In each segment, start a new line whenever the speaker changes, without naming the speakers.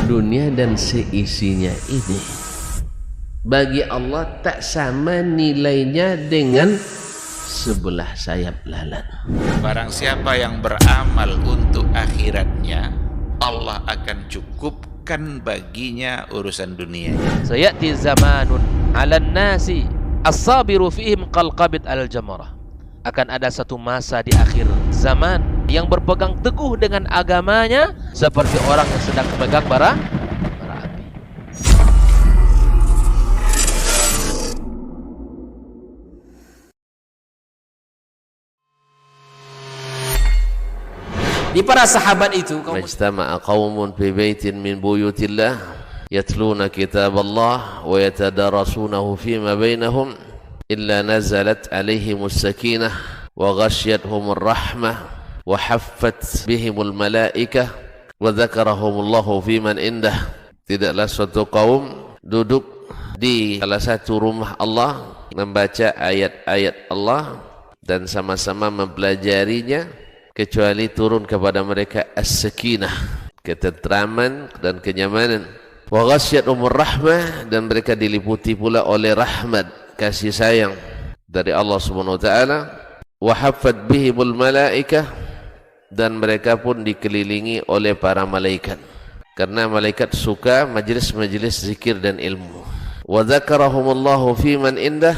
dunia dan seisinya ini bagi Allah tak sama nilainya dengan sebelah sayap lalat.
Barang siapa yang beramal untuk akhiratnya, Allah akan cukupkan baginya urusan dunia.
Sayati zamanun 'alan nasi as-sabiru fihim qalqabit al-jamarah. Akan ada satu masa di akhir zaman yang berpegang teguh dengan agamanya seperti orang yang sedang memegang bara api.
Di para sahabat itu,
Majtama'a qaumun fi baitin min buyutillah yatluna kitaballah wa yatadarasunahu fima bainahum illa nazalat alaihimus sakinah wa ghasyiyatuhumur rahmah wa haffat bihimul malaikah wa dzakarahumullahu fiman indah. Tidaklah suatu kaum duduk di salah satu rumah Allah membaca ayat-ayat Allah dan sama-sama mempelajarinya kecuali turun kepada mereka as-sakinah, ketentraman dan kenyamanan, wa ghasyiyatuhumur rahmah, dan mereka diliputi pula oleh rahmat, kasih sayang dari Allah Subhanahu wa taala, wa haffat bihimul malaikah, dan mereka pun dikelilingi oleh para malaikat karena malaikat suka majlis-majlis zikir dan ilmu. Wa dzakarahumullahu fiman indah,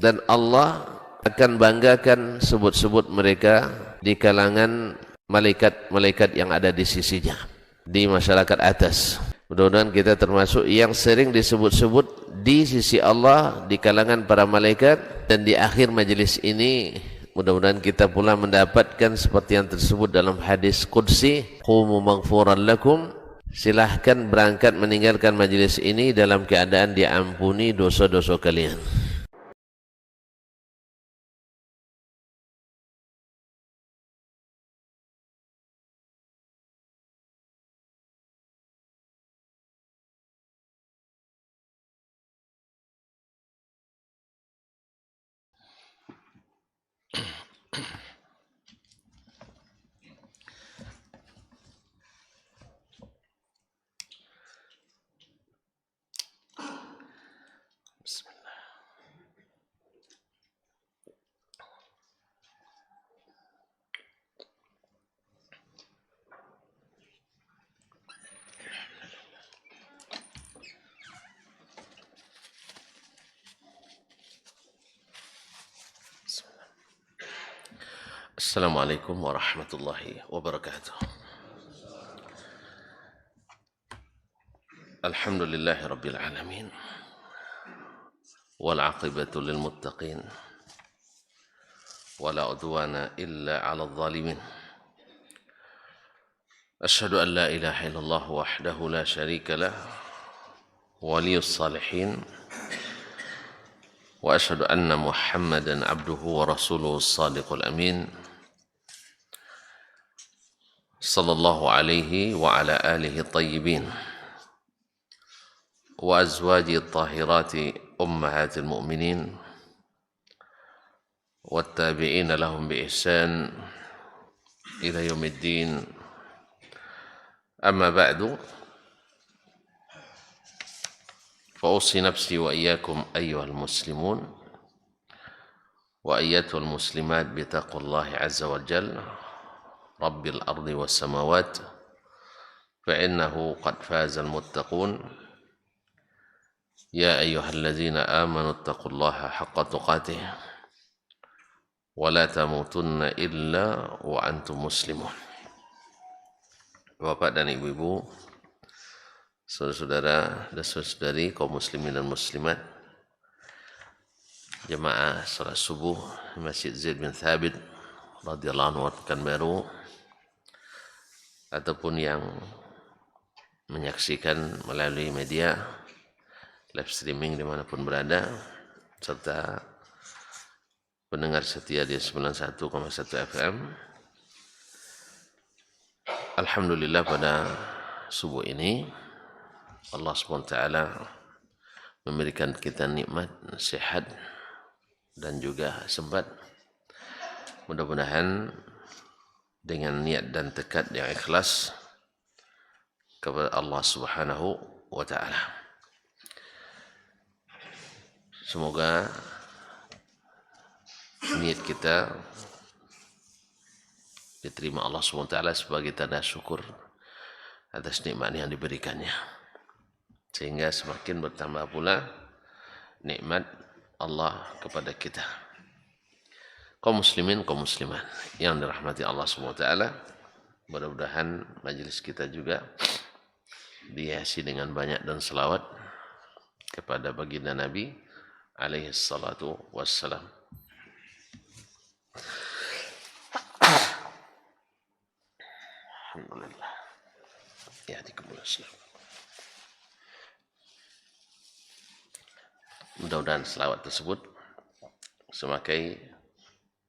dan Allah akan banggakan sebut-sebut mereka di kalangan malaikat-malaikat yang ada di sisinya, di masyarakat atas. Mudah-mudahan kita termasuk yang sering disebut-sebut di sisi Allah di kalangan para malaikat, dan di akhir majelis ini mudah-mudahan kita pula mendapatkan seperti yang tersebut dalam hadis qudsi, qumu maghfuran lakum, silahkan berangkat meninggalkan majelis ini dalam keadaan diampuni dosa-dosa kalian. Assalamualaikum warahmatullahi wabarakatuh. Alhamdulillahi rabbil alamin, wal aqibatu lil muttaqin, wala udwana illa 'alal zalimin. Asyhadu an la ilaha illallah wahdahu la syarika lah, waliyus salihin, wa asyhadu anna Muhammadan abduhu wa rasuluhu as-sadiqul amin. Sallallahu alaihi wa ala alihi tayyibin wa azwaji tahirati ummahatil mu'minin wa tabi'ina lahum bi ihsan ila yaumiddin. Amma ba'du, fa usi nafsi wa iyyakum ayyuhal muslimun wa ayyatuhal muslimat bi taqwallahi azza wa jalla Rabbil ardi was samawat, fa'innahu qad fazal muttaqun. Ya ayyuhalladzina amanu taqullaha haqqa tuqatih wa la tamutunna illa wa antum muslimun. Bapak dan ibu-ibu, saudara-saudara dan saudari kaum muslimin dan muslimat, jemaah salat subuh Masjid Zaid bin Thabit radhiyallahu anhu Pekanbaru, ataupun yang menyaksikan melalui media live streaming dimanapun berada, serta pendengar setia di 91,1 FM. Alhamdulillah, pada subuh ini Allah SWT memberikan kita nikmat sehat dan juga sempat. Mudah-mudahan dengan niat dan tekad yang ikhlas, kepada Allah Subhanahu wa taala. Semoga niat kita diterima Allah Subhanahu wa taala sebagai tanda syukur atas nikmat yang diberikannya, sehingga semakin bertambah pula nikmat Allah kepada kita. Kaum muslimin, kaum muslimat yang dirahmati Allah Subhanahu wa taala, mudah-mudahan majelis kita juga dihiasi dengan banyak dan selawat kepada baginda Nabi alaihi salatu wassalam. Alhamdulillah. Mudah-mudahan selawat tersebut sebagai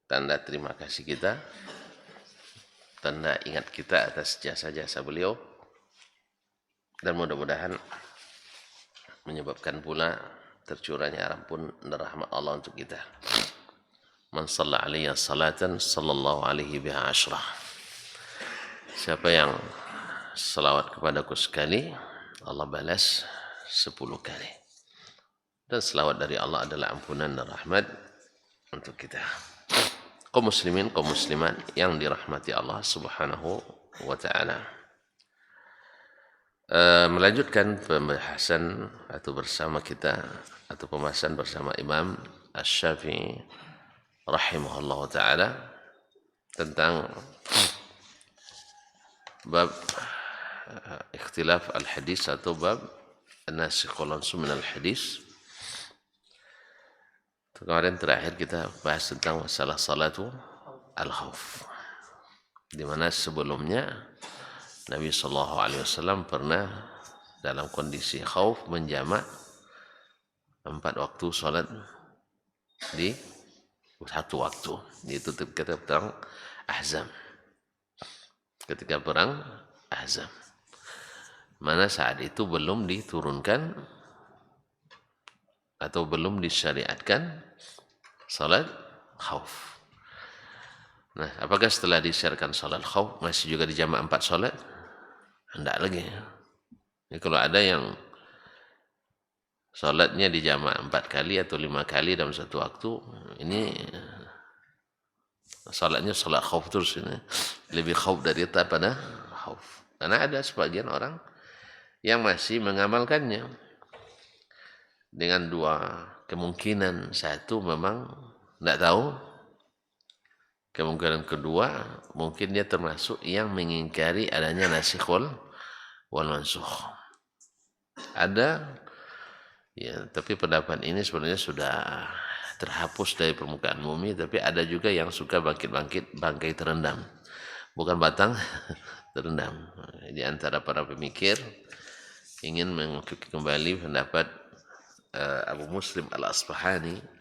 tanda terima kasih kita, tanda ingat kita atas jasa-jasa beliau, dan mudah-mudahan menyebabkan pula tercurahnya ampun dan rahmat Allah untuk kita. Man shalla alaihi salatan sallallahu alaihi biha asyrah. Siapa yang selawat kepadaku sekali, Allah balas 10 kali. Dan selawat dari Allah adalah ampunan dan rahmat untuk kita. Kaum muslimin, kaum muslimat yang dirahmati Allah Subhanahu wa taala. Melanjutkan pembahasan atau bersama kita atau pembahasan bersama Imam Asy-Syafi'i rahimahullah taala tentang bab ikhtilaf al-hadis atau bab an-nasikh wal mansukh min al-hadis. Kemarin terakhir kita bahas tentang masalah salatu al-khauf, di mana sebelumnya Nabi SAW pernah dalam kondisi khauf menjamak 4 waktu salat di satu waktu, yaitu ketika perang Ahzab. Ketika perang Ahzab, mana saat itu belum diturunkan atau belum disyariatkan salat khauf. Nah, apakah setelah disyariatkan salat khauf masih juga dijamak 4 salat? Tidak lagi. Jadi kalau ada yang salatnya dijamak 4 kali atau 5 kali dalam satu waktu, ini salatnya salat khauf terus, ini lebih khauf dari daripada khauf. Karena ada sebagian orang yang masih mengamalkannya dengan 2 kemungkinan. Satu, memang tidak tahu. Kemungkinan kedua, mungkin dia termasuk yang mengingkari adanya nasikh wal mansukh. Ada, ya, tapi pendapat ini sebenarnya sudah terhapus dari permukaan bumi, tapi ada juga yang suka bangkit-bangkit bangkai terendam. Bukan batang, terendam. Di antara para pemikir ingin mengikuti kembali pendapat Abu Muslim Al-Asbahani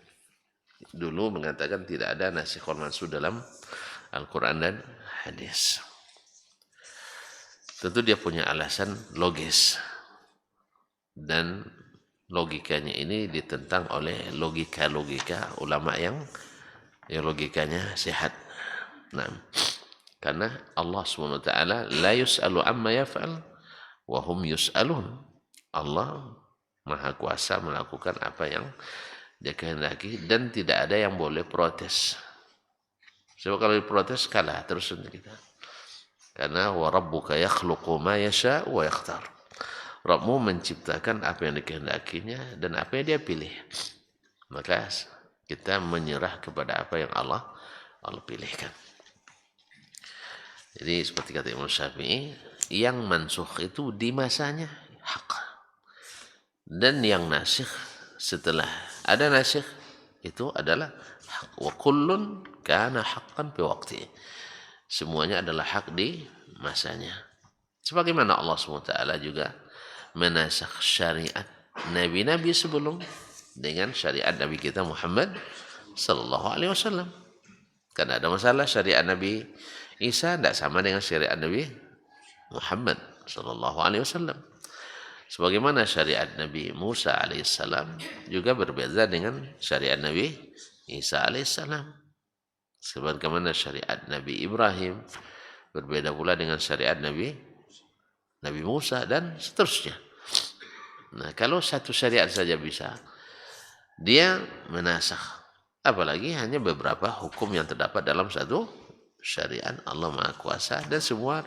dulu mengatakan tidak ada nasikh wal mansukh dalam Al-Quran dan hadis. Tentu dia punya alasan logis, dan logikanya ini ditentang oleh logika-logika ulama yang logikanya sehat. Nah, karena Allah SWT la yus'alu amma yaf'al wa hum yus'alun. Allah Maha Kuasa melakukan apa yang dia kehendaki, dan tidak ada yang boleh protes. Sebab kalau diprotes kalah terus kita. Karena wa rabbuka yakhluqu ma yasha wa yakhtar. Rabbmu menciptakan apa yang dikehendakinya dan apa yang dia pilih. Maka kita menyerah kepada apa yang Allah pilihkan. Jadi seperti kata Imam Syafi'i, yang mansukh itu di masanya hak. Dan yang nasikh setelah ada nasikh itu adalah hak. Wa kullun kana haqqan fi waqti. Semuanya adalah hak di masanya. Sebagaimana Allah SWT juga menasakh syariat nabi-nabi sebelum dengan syariat Nabi kita Muhammad sallallahu alaihi wasallam. Karena ada masalah syariat Nabi Isa tidak sama dengan syariat Nabi Muhammad sallallahu alaihi wasallam. Sebagaimana syariat Nabi Musa alaihissalam juga berbeda dengan syariat Nabi Isa alaihissalam. Sebagaimana syariat Nabi Ibrahim berbeda pula dengan syariat Nabi Nabi Musa, dan seterusnya. Nah, kalau satu syariat saja bisa, dia menasakh. Apalagi hanya beberapa hukum yang terdapat dalam satu syariat. Allah Maha Kuasa, dan semua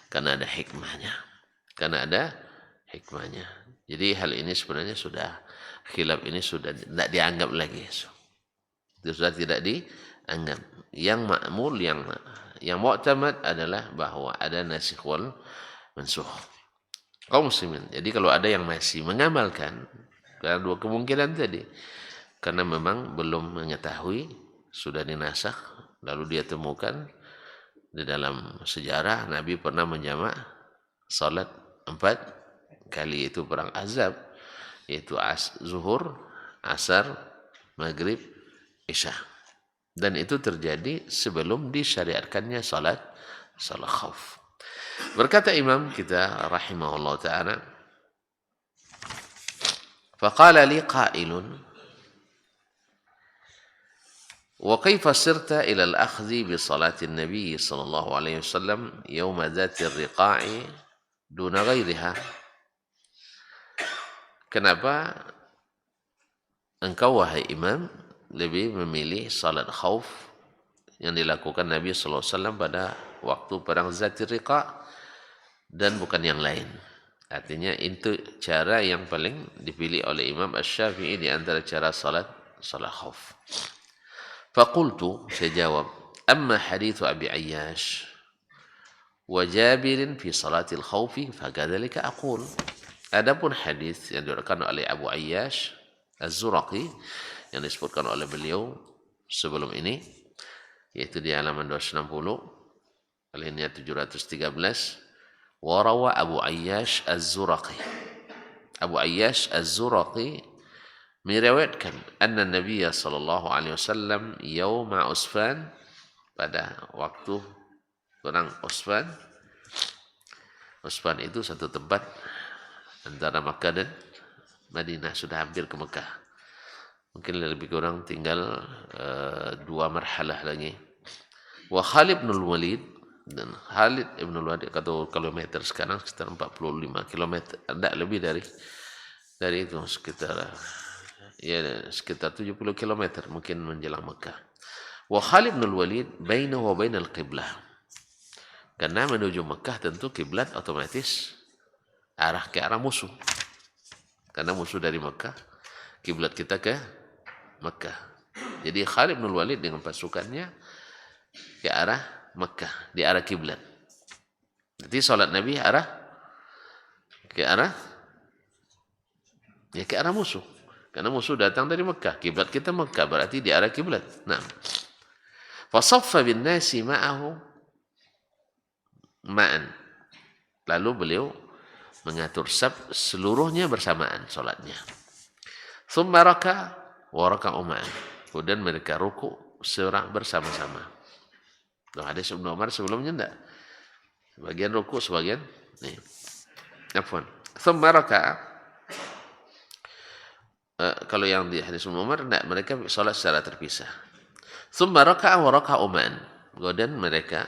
karena ada hikmahnya. Karena ada hikmahnya. Jadi hal ini sebenarnya sudah, khilaf ini sudah tidak dianggap lagi. Itu sudah tidak dianggap. Yang ma'mul, yang mu'tamad adalah bahwa ada nasikh wal mansukh. Kaum muslimin. Jadi kalau ada yang masih mengamalkan, karena dua kemungkinan tadi, karena memang belum mengetahui, sudah dinasakh, lalu dia temukan di dalam sejarah Nabi pernah menjamak salat 4 kali, itu perang Ahzab, yaitu zuhur, asar, maghrib, isya. Dan itu terjadi sebelum disyariatkannya salat khauf. Berkata imam kita rahimahullah ta'ala, faqala li qailun wa kaifa sirta ila al-akhdhi bi salati an-nabi sallallahu alaihi wasallam yawma dhati ar-riqa'i duna ghairiha. Kenapa engkau wahai imam lebih memilih salat khauf yang dilakukan Nabi sallallahu alaihi wasallam pada waktu perang Zatir Riqa' dan bukan yang lain? Artinya itu cara yang paling dipilih oleh Imam Asy-Syafi'i di antara cara salat khauf. Faqultu, saya jawab, amma hadithu Abi Ayyash wa Jabir fi salatil khaufi fakadzalika aqul. Adapun hadis yang diriwayatkan oleh Abu Ayyash Az-Zuraqi yang disebutkan oleh beliau sebelum ini, yaitu di halaman 260, alinea 713, warawa Abu Ayyash Az-Zuraqi. Abu Ayyash Az-Zuraqi meriwayatkan anna Nabi sallallahu alaihi wasallam yauma Usfan, pada waktu perang Usfan. Usfan itu satu tempat antara Makkah dan Madinah, sudah hampir ke Makkah. Mungkin lebih kurang tinggal 2 marhalah lagi. Wa Khalid bin Walid, dan Khalid ibn Walid kata kilometer sekarang sekitar 45 km, tidak lebih dari itu, sekitar 70 km mungkin menjelang Makkah. Wa Khalid bin Walid bainahu wa bainal qiblah. Karena menuju Makkah tentu kiblat otomatis ke arah musuh. Karena musuh dari Makkah, kiblat kita ke Makkah. Jadi Khalid bin Walid dengan pasukannya ke arah Makkah, di arah kiblat. Jadi salat Nabi ke arah musuh. Karena musuh datang dari Makkah, kiblat kita Makkah, berarti di arah kiblat. Nah, fasaffa bin nasi ma'ahu ma'an. Lalu beliau mengatur saf seluruhnya bersamaan salatnya. Tsumma raka wa raka'u ma'an. Kemudian mereka ruku seorang bersama-sama. Hadis Ibnu Umar sebelumnya enggak. Sebagian ruku, sebagian nih. Afwan. Tsumma raka. Kalau yang di hadis Ibnu Umar enggak, mereka salat secara terpisah. Tsumma raka'a wa raka'u ma'an. Kemudian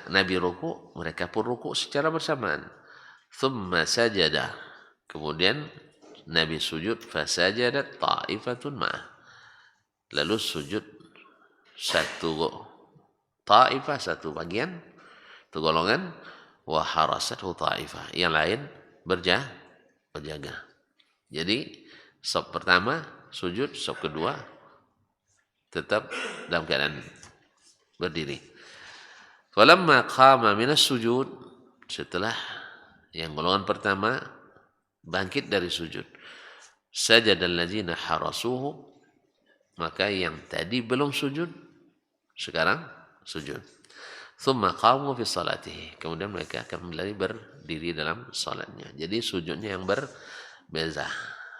Nabi ruku, mereka pun ruku secara bersamaan. Thumma sajada. Kemudian Nabi sujud, fasajadat ta'ifatun ma'ah. Lalu sujud satu ta'ifah, satu bagian, satu golongan, wa harasathu ta'ifah. Yang lain berjaga. Jadi saf pertama sujud, saf kedua tetap dalam keadaan berdiri. Falamma qama minas sujud, setelah yang golongan pertama bangkit dari sujud, sajadal ladzina harasuhu, maka yang tadi belum sujud sekarang sujud. Tsumma qamu fi salatihi, kemudian mereka akan kembali berdiri dalam salatnya. Jadi sujudnya yang berbeza.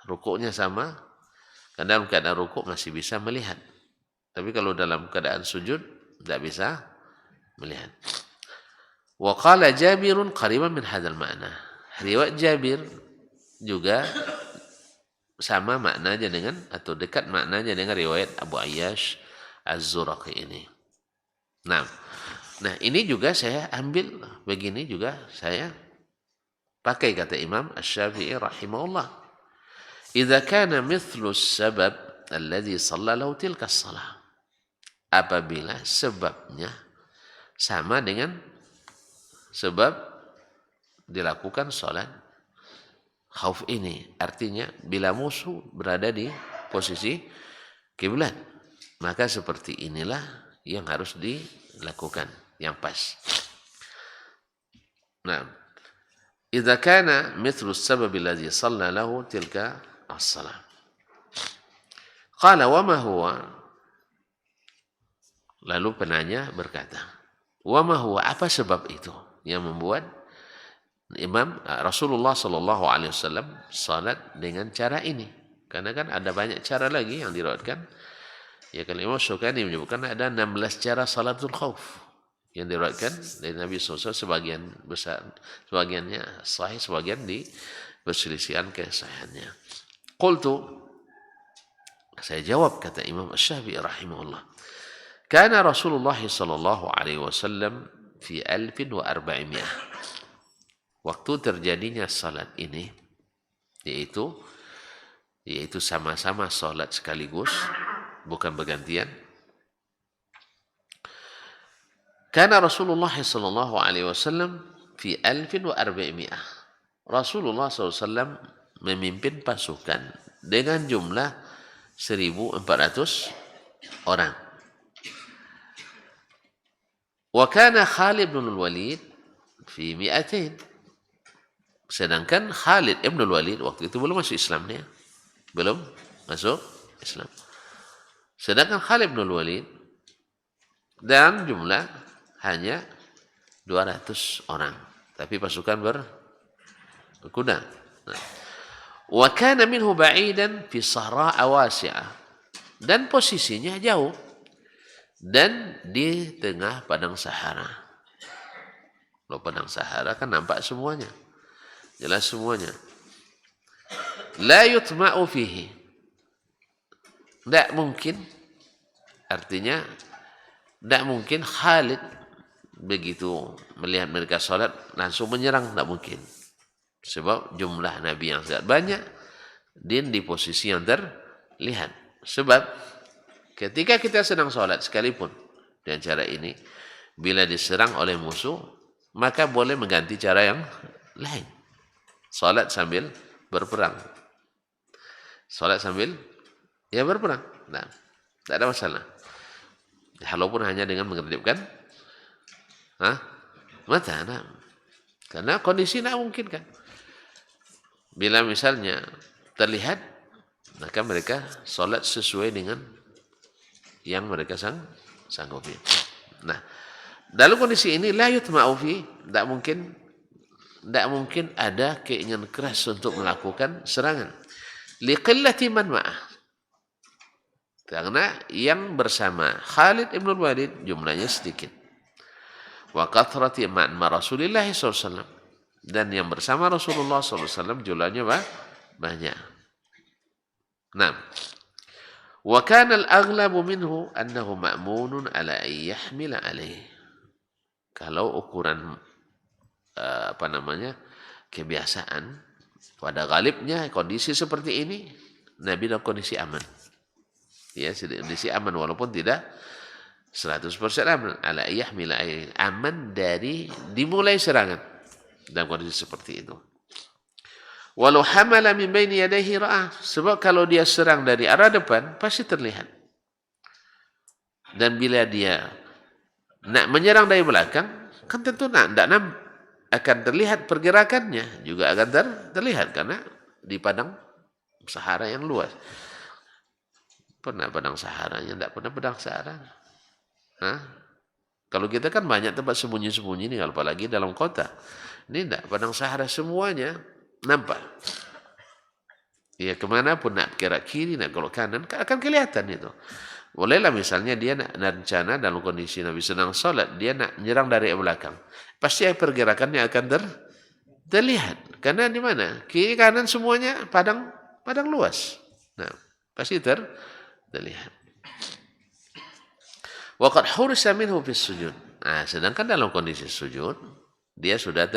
Rukuknya sama, karena dalam keadaan rukuk masih bisa melihat. Tapi kalau dalam keadaan sujud tidak bisa melihat. Wa qala Jabirun qariban min hadzal ma'na. Riwayat Jabir juga sama maknanya dengan, atau dekat maknanya dengan riwayat Abu Ayyash Az-Zuraqi ini. Nah, ini juga saya ambil begini juga saya Pakai kata Imam Asy-Syafi'i rahimahullah. Idza kana mithlu sabab alladhi shalla lahu tilka shalah. Apabila sebabnya sama dengan sebab dilakukan salat khauf ini, artinya bila musuh berada di posisi kiblat, maka seperti inilah yang harus dilakukan, yang pas. Nah, idza kana mithlu as-sabab alladhi shalla lahu tilka as-salah. Qala wa ma huwa? Lalu penanya berkata, wa ma huwa, apa sebab itu yang membuat Rasulullah sallallahu alaihi wasallam salat dengan cara ini? Karena kan ada banyak cara lagi yang diriwayatkan. Ya, kalau Imam Syaukani menyebutkan ada 16 cara salatul khauf yang diriwayatkan dari Nabi SAW. Sebagian besar, sebagiannya sahih, sebagian di perselisihan kesahihannya. Qultu, saya jawab, kata Imam Asy-Syafi'i rahimahullah, kana Rasulullah sallallahu alaihi wasallam fi 1400. Waktu terjadinya salat ini, yaitu sama-sama salat sekaligus, bukan bergantian. Kana Rasulullah sallallahu alaihi wasallam fi 1400. Rasulullah SAW memimpin pasukan dengan jumlah 1400 orang. Wa kana Khalid bin Walid fi 200. Sedangkan Khalid ibn Walid waktu itu belum masuk Islam dia. Belum masuk Islam. Sedangkan Khalid bin Walid dan jumlah hanya 200 orang. Tapi pasukan berkuda. Wa kana minhu ba'idan fi sahra'a wasi'ah. Dan posisinya jauh. Dan di tengah padang Sahara. Kalau padang Sahara kan nampak semuanya. Jelas semuanya. La yutma'u fihi. Tidak mungkin. Artinya, tidak mungkin Khalid begitu melihat mereka salat langsung menyerang. Tidak mungkin. Sebab jumlah Nabi yang sangat banyak. Dan di posisi yang terlihat. Sebab ketika kita sedang salat sekalipun dengan cara ini, bila diserang oleh musuh, maka boleh mengganti cara yang lain. Salat sambil berperang. Salat sambil berperang. Nah, tidak ada masalah. Walaupun hanya dengan mengerjapkan mata. Nah. Karena kondisi tidak mungkin kan. Bila misalnya terlihat, maka mereka salat sesuai dengan yang mereka sanggupi. Nah, dalam kondisi ini la yutma'u fi, tidak mungkin ada keinginan keras untuk melakukan serangan. Liqillati man ma'ah. Karena yang bersama Khalid ibn Walid jumlahnya sedikit. Wa kathrati ma'an Rasulillah SAW. Dan yang bersama Rasulullah SAW jumlahnya banyak. Nah. Wa kana al-aghlabu minhu annahu ma'munun ala an yahmila alaih. Kalau ukuran kebiasaan pada galibnya kondisi seperti ini, Nabi dalam kondisi aman. Ya, kondisi aman walaupun tidak 100% aman. Ala yahmila aman dari dimulai serangan dalam kondisi seperti itu. Walau hamala min baini yadayhi ra'ah, sebab kalau dia serang dari arah depan pasti terlihat. Dan bila dia nak menyerang dari belakang, kan tentu akan terlihat pergerakannya, juga akan terlihat karena di padang Sahara yang luas. Pernah padang Saharanya, tidak pernah padang Sahara. Kalau kita kan banyak tempat sembunyi-sembunyi nih, apalagi dalam kota. Ini tidak, padang Sahara semuanya nampak. Ya, kemana pun nak kira kiri, nak kalau kanan, akan kelihatan itu. Bolehlah misalnya dia nak rencana dalam kondisi Nabi sedang salat, dia nak menyerang dari belakang. Pasti pergerakannya akan terlihat. Karena di mana? Kiri kanan semuanya padang luas. Nah, pasti terlihat. Wa qad hurisa minhu fis sujud. Nah, sedangkan dalam kondisi sujud, dia sudah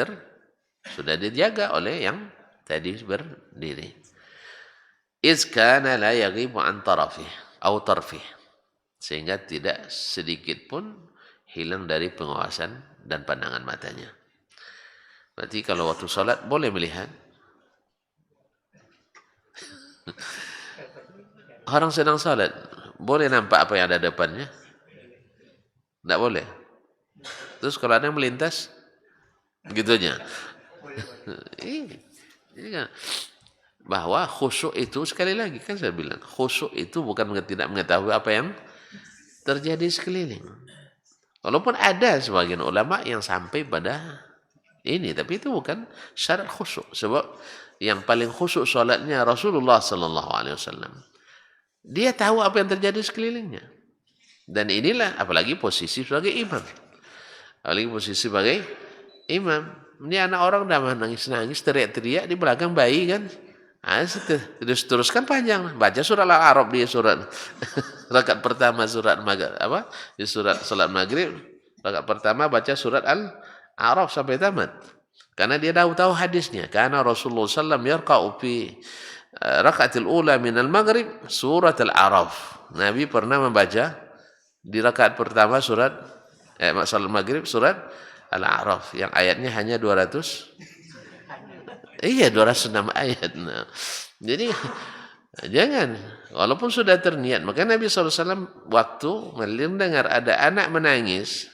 Sudah dijaga oleh yang tadi berdiri. Iz kana la yaghibu an tarafih atau tarfih. Sehingga tidak sedikit pun hilang dari pengawasan dan pandangan matanya. Berarti kalau waktu salat boleh melihat. Orang sedang salat, boleh nampak apa yang ada depannya? Tidak boleh. Terus kalau ada yang melintas, gitunya. Bahwa khusyuk itu, sekali lagi kan saya bilang, khusyuk itu bukan tidak mengetahui apa yang terjadi sekeliling. Walaupun ada sebagian ulama yang sampai pada ini, tapi itu bukan syarat khusyuk. Sebab yang paling khusyuk salatnya Rasulullah sallallahu alaihi wasallam. Dia tahu apa yang terjadi sekelilingnya. Dan inilah apalagi posisi sebagai imam. Apalagi posisi sebagai imam. Ini anak orang dah nangis-nangis, teriak-teriak di belakang bayi kan. Teruskan panjang. Baca surat Al-A'raf dia surat. Rakaat pertama surat maghrib apa? Di surat salat maghrib, rakaat pertama baca surat Al-A'raf sampai tamat. Karena dia tahu hadisnya. Karena Rasulullah sallallahu yarqa'u fi rakaatil ula min al-maghrib surat Al-A'raf. Nabi pernah membaca di rakaat pertama surat salat maghrib surat Al-A'raf yang ayatnya hanya 200. Iya 206 ayat. Nah, jadi jangan, walaupun sudah terniat. Maka Nabi SAW waktu mendengar ada anak menangis,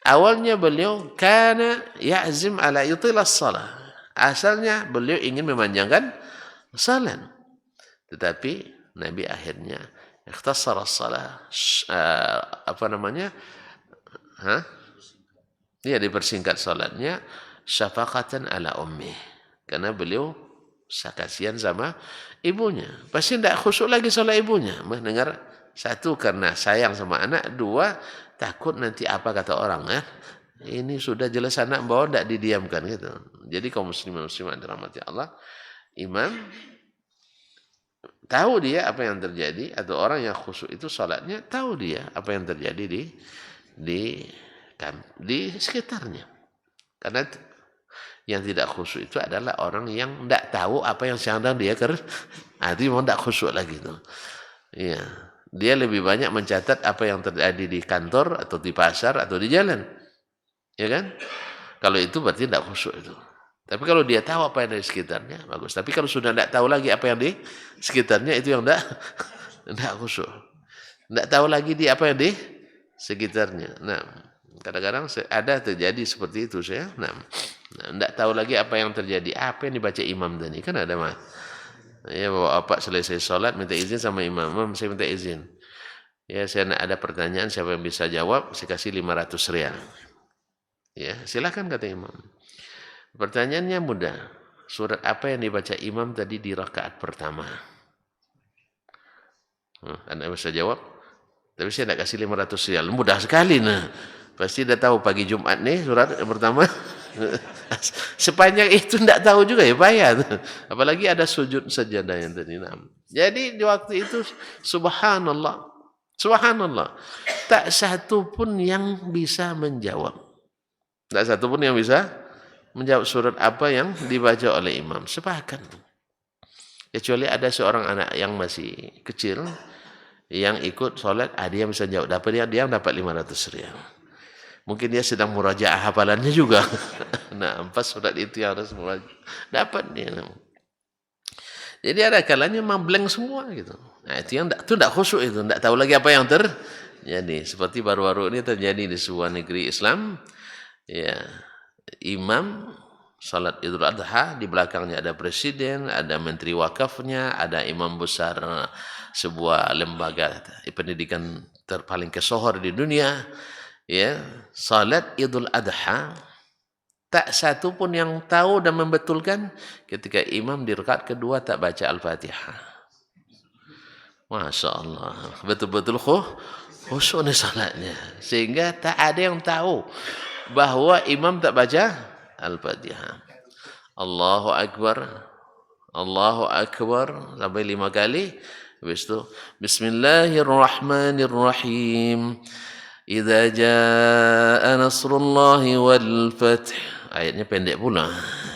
awalnya beliau kana ya'zim ala yutilas salah. Asalnya beliau ingin memanjangkan salat. Tetapi Nabi akhirnya ikhtasara salah. Dia dipersingkat salatnya syafaqatan ala ummi. Karena beliau kasihan sama ibunya. Pasti tidak khusyuk lagi salat ibunya. Mendengar satu karena sayang sama anak, dua takut nanti apa kata orang ya. Ini sudah jelas anak bawa tidak didiamkan gitu. Jadi kaum muslimin muslimat dirahmati Allah, imam tahu dia apa yang terjadi, atau orang yang khusyuk itu salatnya tahu dia apa yang terjadi di sekitarnya. Karena yang tidak khusyuk itu adalah orang yang tidak tahu apa yang sedang dia kerjakan. Itu memang tidak khusyuk lagi tuh. Iya. Dia lebih banyak mencatat apa yang terjadi di kantor atau di pasar atau di jalan. Ya kan? Kalau itu berarti tidak khusyuk itu. Tapi kalau dia tahu apa yang ada di sekitarnya, bagus. Tapi kalau sudah tidak tahu lagi apa yang di sekitarnya, itu yang tidak khusyuk. Tidak tahu lagi dia apa yang di sekitarnya. Nah, kadang-kadang ada terjadi seperti itu saya. Tidak tahu lagi apa yang terjadi, apa yang dibaca imam tadi. Kan ada mah. Ya, bapak selesai sholat minta izin sama imam, saya minta izin. Ya, saya ada pertanyaan, siapa yang bisa jawab, saya kasih 500 rial. Ya, silakan kata imam. Pertanyaannya mudah. Surat apa yang dibaca imam tadi di rakaat pertama? Anda bisa jawab. Tapi saya tidak kasih 500 rial. Mudah sekali nah. Pasti dah tahu pagi Jumat nih surat yang pertama. Sepanjang itu tidak tahu juga ya payah. Apalagi ada sujud sajadah yang tadi. Jadi di waktu itu subhanallah. Subhanallah. Tak satu pun yang bisa menjawab. Tak satu pun yang bisa menjawab surat apa yang dibaca oleh imam. Sepakat. Kecuali ada seorang anak yang masih kecil yang ikut sholat, dia bisa jawab. Dapat dia dapat 500 rial. Mungkin dia sedang murajaah hafalannya juga. Nah, pas surat itu yang harus murajaah. Dapat dia. Jadi ada kalanya memang blank semua gitu. Nah, itu yang tidak khusyuk itu, tidak tahu lagi apa yang terjadi. Seperti baru-baru ini terjadi di sebuah negeri Islam. Ya, imam salat Idul Adha, di belakangnya ada presiden, ada menteri wakafnya, ada imam besar sebuah lembaga pendidikan terpaling kesohor di dunia. Ya, salat Idul Adha tak satu pun yang tahu dan membetulkan ketika imam di rakaat kedua tak baca Al-Fatihah. Masya Allah, betul-betul khusyuk nih salatnya, sehingga tak ada yang tahu bahwa imam tak baca Al-Fatihah. Allahu Akbar, Allahu Akbar sampai 5 kali. Habis itu Bismillahirrahmanirrahim. Idza jaa nasrullahi wal fath. Ayatnya pendek pula.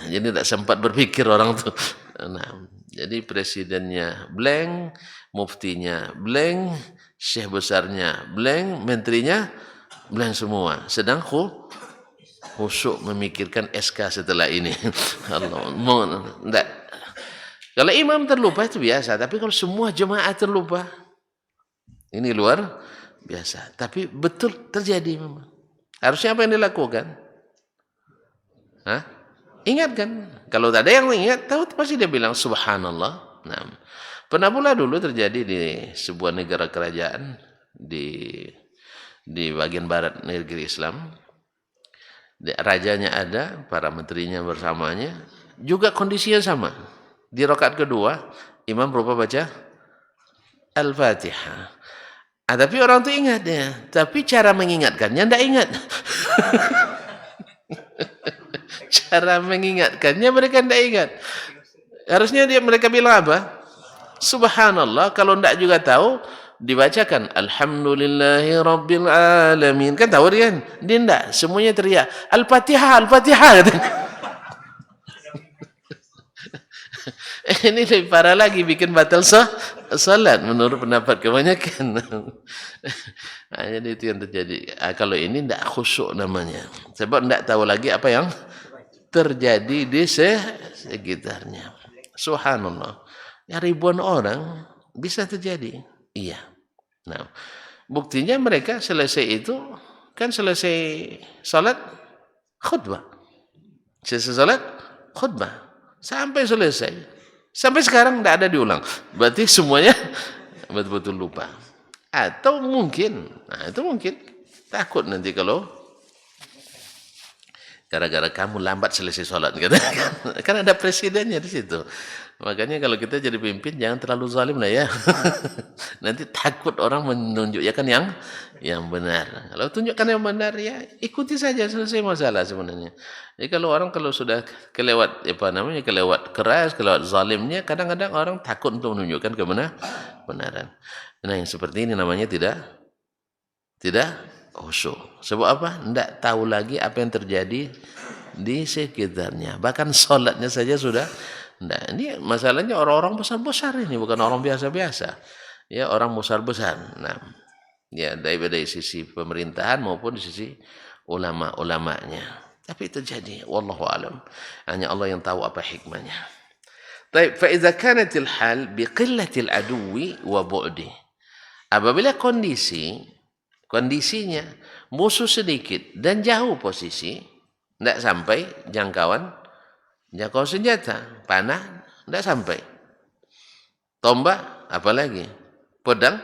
Jadi tidak sempat berpikir orang tuh. Nah, jadi presidennya blank, muftinya blank, syekh besarnya blank, menterinya blank semua. Sedang khusyuk memikirkan SK setelah ini. Allah, enggak. Kalau imam terlupa itu biasa, tapi kalau semua jemaah terlupa, ini luar biasa. Tapi betul terjadi memang. Harusnya apa yang dilakukan? Hah? Ingatkan. Kalau tak ada yang ingat, tahu pasti dia bilang subhanallah. Nah, pernah pula dulu terjadi di sebuah negara kerajaan di bagian barat negeri Islam. Rajanya ada, para menterinya bersamanya, juga kondisinya sama. Di rakaat kedua, imam berupa baca Al-Fatihah. Tapi orang itu ingat ya, tapi cara mengingatkannya tidak ingat. Cara mengingatkannya mereka tidak ingat. Harusnya mereka bilang apa? Subhanallah. Kalau tidak juga tahu, dibacakan Alhamdulillahi Rabbil Alamin. Kan tahu dia kan? Dia tidak. Semuanya teriak Al-Fatihah, Al-Fatihah. Ini lebih parah lagi, bikin batal salat menurut pendapat kebanyakan. Nah, jadi itu yang terjadi. Kalau ini tidak khusyuk namanya. Sebab tidak tahu lagi apa yang terjadi di sekitarnya. Subhanallah. Ya, ribuan orang bisa terjadi. Iya. Nah, buktinya mereka selesai itu kan selesai salat khutbah. Selesai salat khutbah sampai selesai. Sampai sekarang tidak ada diulang. Berarti semuanya betul-betul lupa. Atau mungkin, nah itu mungkin takut nanti kalau gara-gara kamu lambat selesai sholat, kan ada presidennya di situ. Makanya kalau kita jadi pemimpin jangan terlalu zalim lah ya. Nanti takut orang menunjukkan yang benar. Kalau tunjukkan yang benar ya ikuti saja, selesai masalah sebenarnya. Jadi kalau sudah kelewat kelewat keras, kelewat zalimnya, kadang-kadang orang takut untuk menunjukkan kebenaran. Nah, yang seperti ini namanya tidak khusyuk. Sebab apa? Tidak tahu lagi apa yang terjadi di sekitarnya. Bahkan sholatnya saja sudah. Nah, ini masalahnya orang-orang besar-besar ini, bukan orang biasa-biasa. Ya, orang besar-besar. Nah, ya dari sisi pemerintahan maupun di sisi ulama-ulamanya. Tapi itu terjadi, wallahu alam. Hanya Allah yang tahu apa hikmahnya. Baik, fa idza kanatil hal biqillatil aduwi wa bu'di. Apabila kondisinya musuh sedikit dan jauh posisi, tidak sampai jangkauan senjata, panah tidak sampai, tombak apalagi, pedang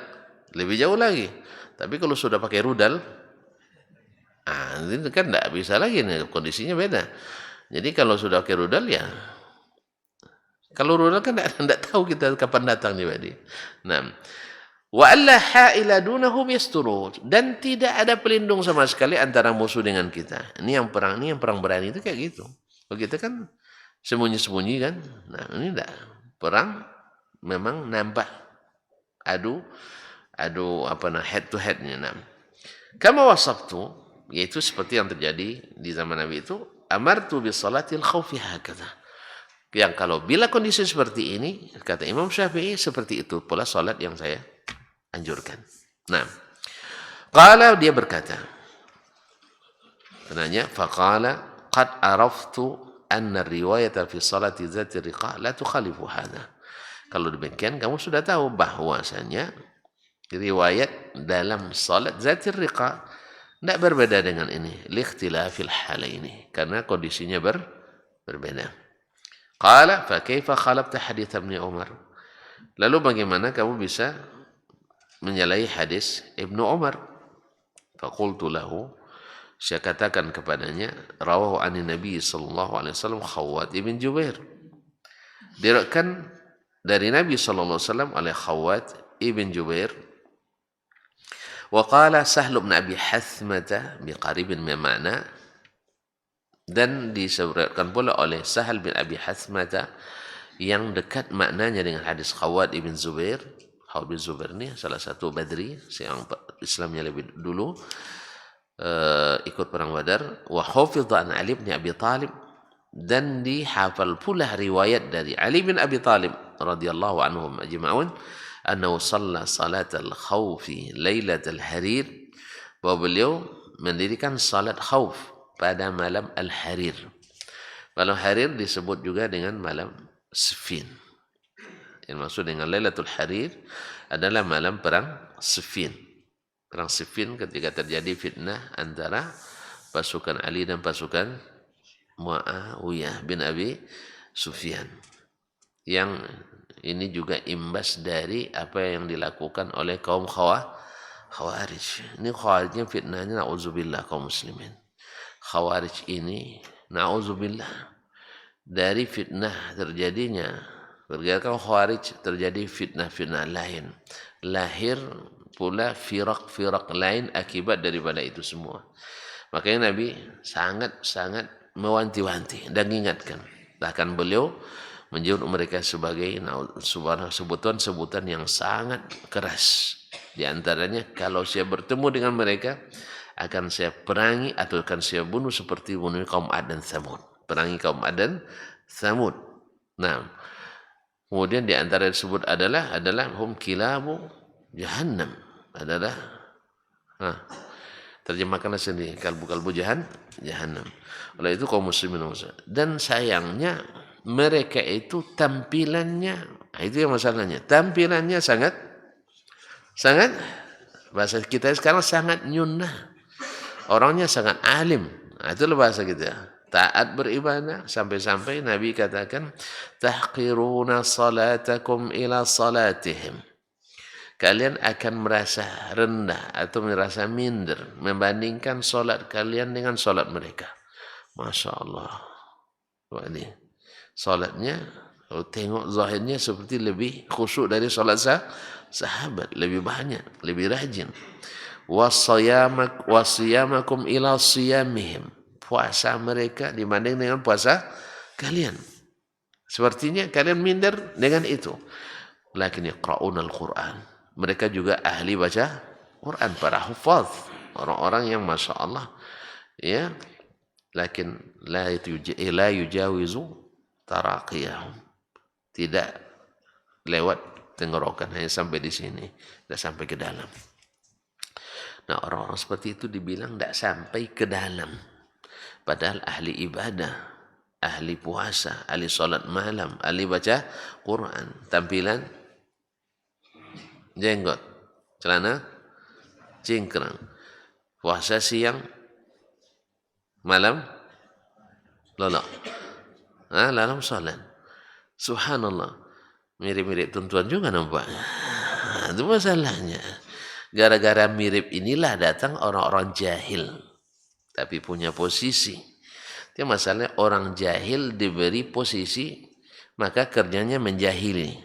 lebih jauh lagi. Tapi kalau sudah pakai rudal, ini kan tidak bisa lagi, nih kondisinya beda. Jadi kalau sudah pakai rudal ya, kalau rudal kan tidak tahu kita kapan datang nih. Nah, wa alla ha'ila dunahum yasturun, dan tidak ada pelindung sama sekali antara musuh dengan kita. Ini yang perang berani itu kayak gitu. Kalau kita kan sembunyi-sembunyi kan. Nah, ini enggak. Perang memang nampak adu head to headnya. Nah, kama wasabtu, yaitu seperti yang terjadi di zaman Nabi itu, amartu bis salatil khaufi hakadha. Yang kalau bila kondisi seperti ini, kata Imam Syafi'i, seperti itu pula salat yang saya anjurkan. Nah, qala, dia berkata, tanya, faqala qad araftu anna riwayata fi salati zati riqa la tukhalifu hadha. Kalau demikian kamu sudah tahu bahwasanya riwayat dalam salat zati riqa tidak berbeda dengan ini, liikhtilafil halaini, karena kondisinya berbeda. Qala fa kaifa khalafta hadits Ibnu Umar? Lalu bagaimana kamu bisa menyalahi hadis Ibnu Umar? Faqultu lahu, saya katakan kepadanya, rawahu ani Nabi sallallahu alaihi wasallam Khawwat ibn Jubair. Diriwayatkan dari Nabi sallallahu alaihi wasallam oleh Khawwat ibn Jubair. Wa qala Sahl bin Abi Hathmah biqaribin min ma'na, dan disebutkan pula oleh Sahal bin Abi Hathmah yang dekat maknanya dengan hadis Khawwat ibn Zubair. Khawwat bin Zubair ini salah satu Badri yang Islamnya lebih dulu, ikut perang Badar. Wa hafidha an Ali bin Abi Talib, dan dihafal pula riwayat dari Ali bin Abi Thalib radhiyallahu anhum ajma'un annahu shalla salatal khawfi lailatal harir, bahwa beliau mendirikan salat khauf pada malam al-harir. Malam harir disebut juga dengan malam Siffin. Yang maksud dengan lailatul harir adalah malam perang Siffin. Perang Siffin ketika terjadi fitnah antara pasukan Ali dan pasukan Muawiyah bin Abi Sufyan. Yang ini juga imbas dari apa yang dilakukan oleh kaum Khawarij. Ini Khawarijnya fitnahnya na'udzubillah kaum muslimin. Khawarij ini na'udzubillah dari fitnah terjadinya. Bergerakkan Khawarij terjadi fitnah-fitnah lain. Lahir pula firak-firak lain akibat daripada itu semua. Makanya Nabi sangat-sangat mewanti-wanti dan mengingatkan. Bahkan beliau menyebut mereka sebagai sebutan-sebutan yang sangat keras. Di antaranya, kalau saya bertemu dengan mereka, akan saya perangi atau akan saya bunuh seperti bunuh kaum Ad dan Tsamud. Perangi kaum Ad dan Tsamud. Nah, kemudian di antara disebut adalah hum kilabu jahannam. Adalah terjemahkanlah sendiri, kalbu-kalbu jahannam. Oleh itu kaum muslimin, dan sayangnya mereka itu tampilannya, itu yang masalahnya, tampilannya sangat bahasa kita sekarang sangat nyunnah, orangnya sangat alim. Itulah bahasa kita, taat beribadah, sampai-sampai Nabi katakan tahqiruna salatakum ila salatihim, kalian akan merasa rendah atau merasa minder membandingkan solat kalian dengan solat mereka. Masya Allah. Wah, ini solatnya, kalau tengok zahirnya seperti lebih khusyuk dari solat sahabat, lebih banyak, lebih rajin. Wasiyamakum ila siyamihim, puasa mereka dibanding dengan puasa kalian. Sepertinya kalian minder dengan itu. Lakin yaqra'una al-Quran, mereka juga ahli baca Quran, para hufaz, orang-orang yang masya Allah, ya. Lakin la yujawizu taraqiyahum, tidak lewat tenggorokan, hanya sampai di sini, tidak sampai ke dalam. Nah, orang-orang seperti itu dibilang tidak sampai ke dalam, padahal ahli ibadah, ahli puasa, ahli salat malam, ahli baca Quran. Tampilan jenggot, celana cingkrang, puasa siang, malam lolok, dalam salat. Subhanallah, mirip-mirip tuan-tuan juga nampaknya. Itu masalahnya. Gara-gara mirip inilah datang orang-orang jahil, tapi punya posisi. Itu masalahnya, orang jahil diberi posisi, maka kerjanya menjahili.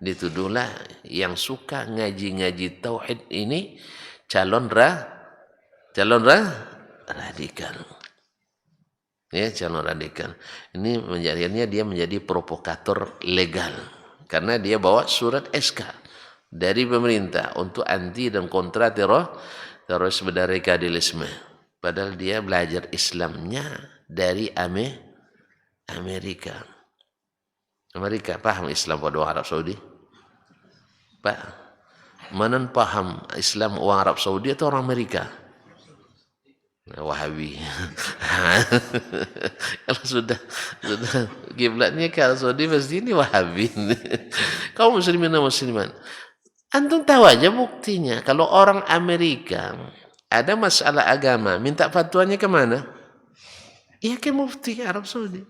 Dituduhlah yang suka ngaji-ngaji tauhid ini calon radikal. Ya, calon radikal. Ini menjadikannya dia menjadi provokator legal. Karena dia bawa surat SK dari pemerintah untuk anti dan kontra terorisme dan radikalisme. Padahal dia belajar Islamnya dari Amerika. Amerika paham Islam pada orang Arab Saudi? Pak, mana paham Islam orang Arab Saudi atau orang Amerika? Wahabi. Kalau sudah kiblatnya ke Arab Saudi, pasti ini Wahabi. Kaum muslimin dan muslimat, antum tahu aja buktinya. Kalau orang Amerika ada masalah agama, minta fatwanya kemana? Ya ke mufti Arab Saudi.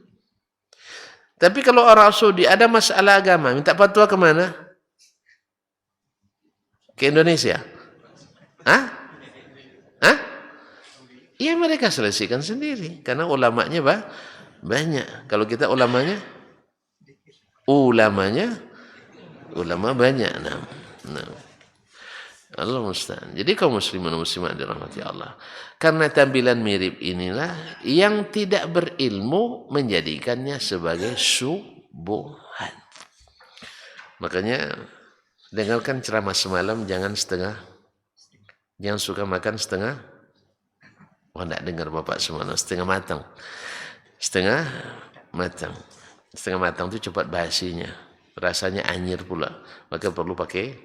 Tapi kalau orang Arab Saudi ada masalah agama, minta fatwa kemana? Ke Indonesia? Ya mereka selesaikan sendiri, karena ulamanya banyak. Kalau kita ulama banyak. Nah. Allah musta'an. Jadi kaum muslimin dan muslimat dirahmati Allah, karena tampilan mirip inilah yang tidak berilmu menjadikannya sebagai syubhat. Makanya dengarkan ceramah semalam, jangan suka makan setengah. Tidak dengar Bapak semalam setengah matang. setengah matang. Setengah matang itu cepat basinya, rasanya anyir pula, maka perlu pakai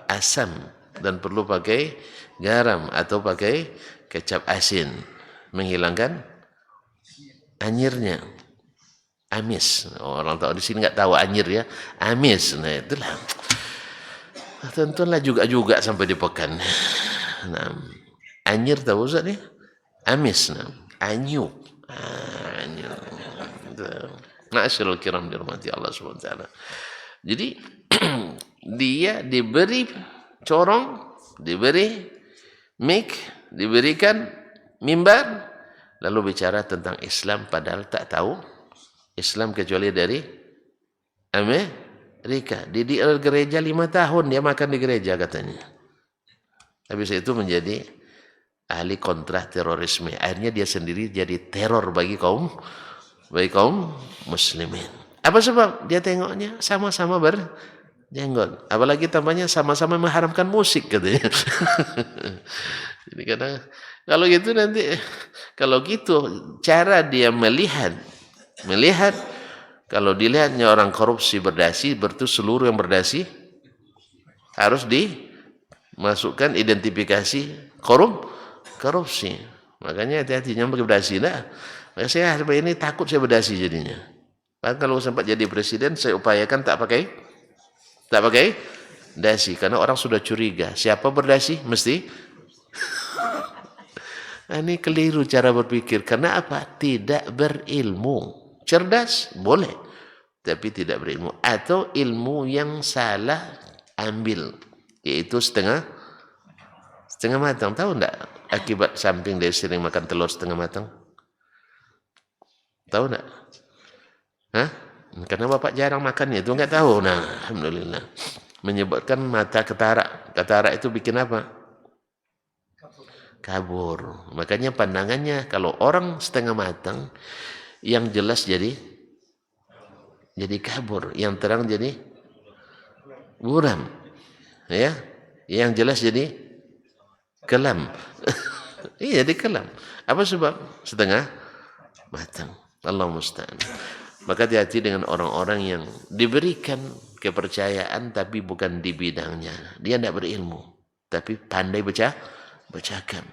asam dan perlu pakai garam atau pakai kecap asin menghilangkan anyirnya. Amis, orang tahu di sini nggak tahu anyir ya, amis. Nah itulah, tentulah juga sampai di pekan. Nah, anyir tahu Ustaz nih, amis, nah, anyu. Ma'asyiral kiram dirahmati Allah Subhanahu wa taala. Jadi dia diberi corong, diberi mic, diberikan mimbar, lalu bicara tentang Islam padahal tak tahu Islam kecuali dari Amerika. Di gereja 5 tahun dia makan di gereja katanya. Habis itu menjadi ahli kontra terorisme. Akhirnya dia sendiri jadi teror bagi kaum muslimin. Apa sebab? Dia tengoknya sama-sama berjenggot. Apalagi tambahnya sama-sama mengharamkan musik katanya. Jadi kadang kalau gitu nanti, kalau gitu cara dia melihat kalau dilihatnya orang korupsi berdasi, berarti seluruh yang berdasi harus dimasukkan identifikasi korupsi. Makanya hati-hati jangan pakai berdasi lah. Maka saya sampai ini takut saya berdasi jadinya. Bahkan kalau sempat jadi presiden saya upayakan tak pakai dasi karena orang sudah curiga siapa berdasi mesti. Ini keliru cara berpikir karena apa? Tidak berilmu. Cerdas boleh tapi tidak berilmu atau ilmu yang salah ambil yaitu setengah matang. Tahu enggak akibat samping dari sering makan telur setengah matang? Tahu enggak? Hah? Karena bapak jarang makannya itu enggak tahu. Nah, alhamdulillah. Menyebabkan mata katarak itu bikin apa? Kabur. Makanya pandangannya kalau orang setengah matang yang jelas jadi kabur, yang terang jadi buram. Ya. Yang jelas jadi kelam. Iya, jadi kelam. Apa sebab? Setengah matang. Allah musta'an. Maka hati-hati dengan orang-orang yang diberikan kepercayaan tapi bukan di bidangnya. Dia tidak berilmu, tapi pandai bercakap.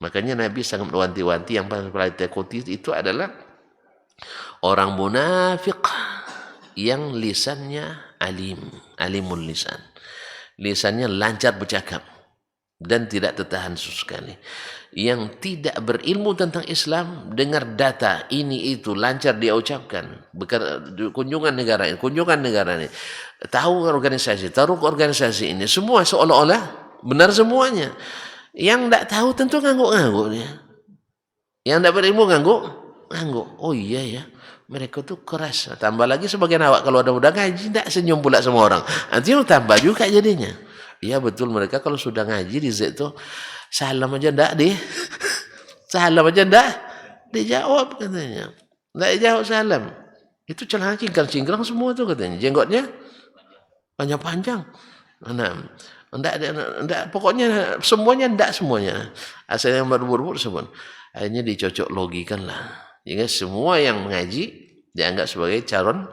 Makanya Nabi sangat mewanti-wanti yang paling takuti itu adalah orang munafik yang lisannya alimul lisan. Lisannya lancar bercakap dan tidak tertahan sekali. Yang tidak berilmu tentang Islam, dengar data ini itu lancar dia ucapkan. Kunjungan negara ini, tahu organisasi ini, semua seolah-olah benar semuanya. Yang tidak tahu tentu ngangguk-ngangguk dia. Yang tidak berilmu ngangguk. Oh iya ya, mereka tuh keras. Tambah lagi sebagian awak kalau ada udah ngaji tidak senyum pula sama orang. Nanti tambah juga jadinya. Iya betul, mereka kalau sudah ngaji di Z itu salam aja ndak dijawab katanya. Ndak dijawab salam. Itu celana cingkrang semua tuh katanya. Jenggotnya panjang-panjang. Nah, ndak pokoknya semuanya. Asal yang berburu semua. Akhirnya dicocok logikan lah. Jadi semua yang mengaji dianggap sebagai calon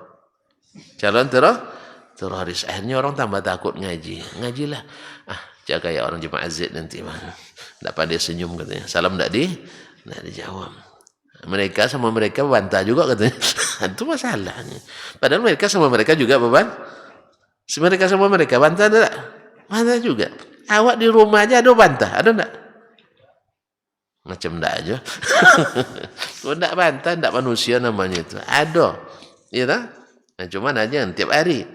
teroris. Akhirnya orang tambah takut ngaji. Ngajilah. Jaga ya orang jemaah Z nanti mah. Enggak pandai senyum katanya. Salam enggak dijawab. Mereka sama mereka bantah juga katanya. Itu masalahnya. Padahal mereka sama mereka juga beban. Mereka sama mereka bantah enggak? Bantah juga. Awak di rumah aja ada bantah, ada enggak? Macam enggak aja. Kalau enggak bantah, enggak manusia namanya itu. Ada. Iya tak? Nah, cuman aja tiap hari.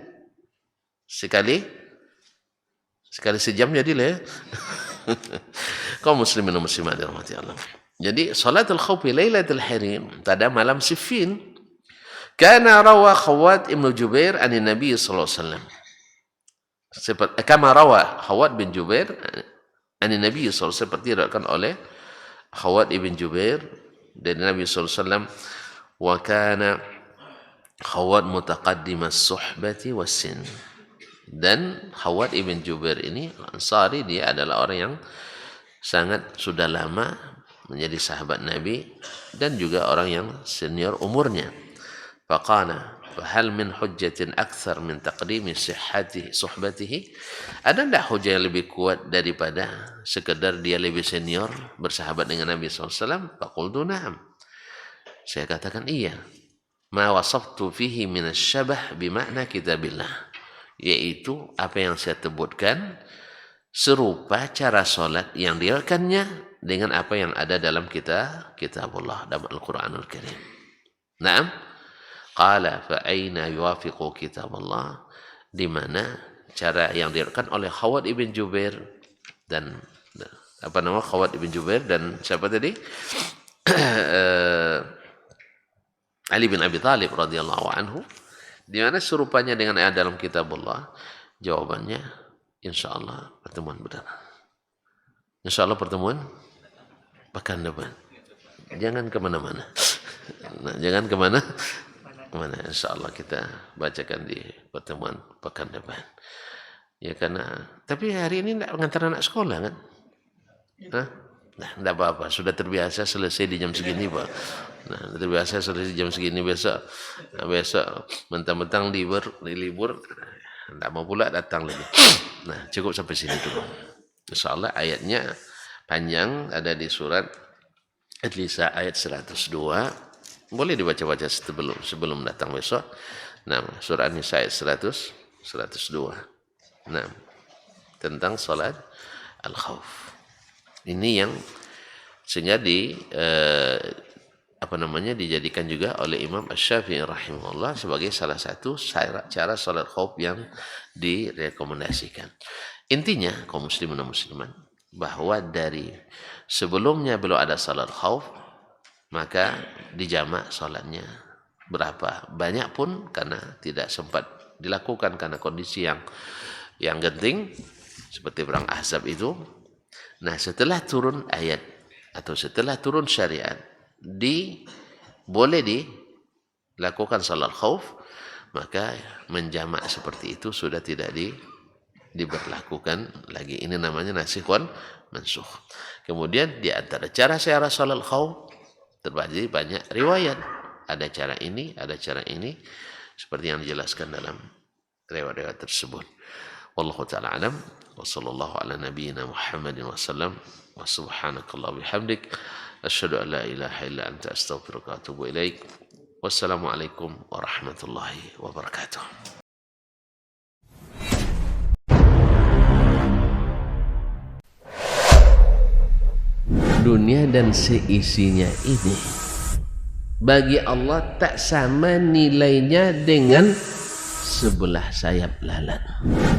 Sekali sejam jadilah ya. Kaum muslimin dan muslimat dirahmati Allah. Jadi salatul khauf lailatul harim pada malam Siffin kana rawa Khawat Ibn Jubair an Nabi sallallahu alaihi wasallam. Kama rawa Khawat bin Jubair an Nabi sallallahu seperti diriwayatkan oleh Khawat ibn Jubair dari Nabi sallallahu alaihi wasallam wa kana Khawat mutaqaddim as-suhbati was-sin. Dan Khawat ibn Jubair ini Ansari, dia adalah orang yang sangat sudah lama menjadi sahabat Nabi dan juga orang yang senior umurnya. Faqala hal min hujjatin akthar min taqdimi sihhati suhbatihi, ada tidak hujah yang lebih kuat daripada sekedar dia lebih senior bersahabat dengan Nabi SAW? Faqultu na'am, saya katakan iya. Ma wasaftu fihi min asyabah bimakna kitabillah, yaitu apa yang saya sebutkan serupa cara solat yang diriwayatkannya dengan apa yang ada dalam kitabullah, dalam Al-Quranul Karim. Naam. Qala fa aina yuwafiqu kitabullah, di mana cara yang diriwayatkan oleh Khawat ibn Jubair dan Khawat ibn Jubair dan siapa tadi? Ali bin Abi Thalib radhiyallahu anhu, di mana serupanya dengan ayat dalam kitabullah? Jawabannya insyaallah pertemuan benar. Insyaallah pertemuan pekan depan. Jangan kemana-mana. Nah, jangan kemana. Insyaallah kita bacakan di pertemuan pekan depan. Ya karena, tapi hari ini tidak mengantar anak sekolah kan? Hah? Nah, tidak apa-apa. Sudah terbiasa selesai di jam segini, Pak. Nah, terbiasa selesai di jam segini besok. Nah, besok mentang-mentang libur, tidak mau pula datang lagi. Nah, cukup sampai sini dulu. Insyaallah ayatnya panjang, ada di surat An-Nisa ayat 102. Boleh dibaca-baca sebelum datang besok. Nah, surah An-Nisa ayat 102. Nah, tentang salat al-khauf. Ini yang sehingga dijadikan juga oleh Imam Asy-Syafi'i rahimahullah sebagai salah satu cara salat khauf yang direkomendasikan. Intinya kaum muslimin dan muslimat, bahwa dari sebelumnya belum ada salat khauf, maka dijamak salatnya berapa banyak pun karena tidak sempat dilakukan karena kondisi yang genting seperti perang Ahzab itu. Nah, setelah turun ayat atau setelah turun syariat boleh dilakukan salat khauf, maka menjamak seperti itu sudah tidak diberlakukan lagi. Ini namanya nasikh wan mansukh. Kemudian di antara cara salat khauf terbagi banyak riwayat. Ada cara ini, ada cara ini, seperti yang dijelaskan dalam riwayat-riwayat tersebut. Wallahu ta'ala alam. Wa sallallahu ala nabiyyina Muhammadin wa sallam. Wa subhanakallah bihamdik. Asyhadu an la ilaha illa anta astaghfiruka wa atubu ilaik. Wassalamualaikum warahmatullahi wabarakatuh.
Dunia dan seisinya ini bagi Allah tak sama nilainya dengan sebelah sayap lalat.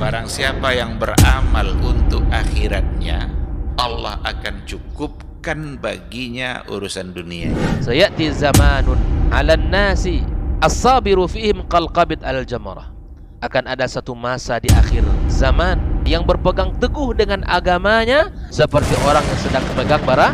Barang siapa yang beramal untuk akhiratnya, Allah akan cukupkan baginya urusan dunia.
Sayati zamanun 'alan nasi as-sabiru fihim qalqabit al-jamarah. Akan ada satu masa di akhir zaman yang berpegang teguh dengan agamanya seperti orang yang sedang memegang bara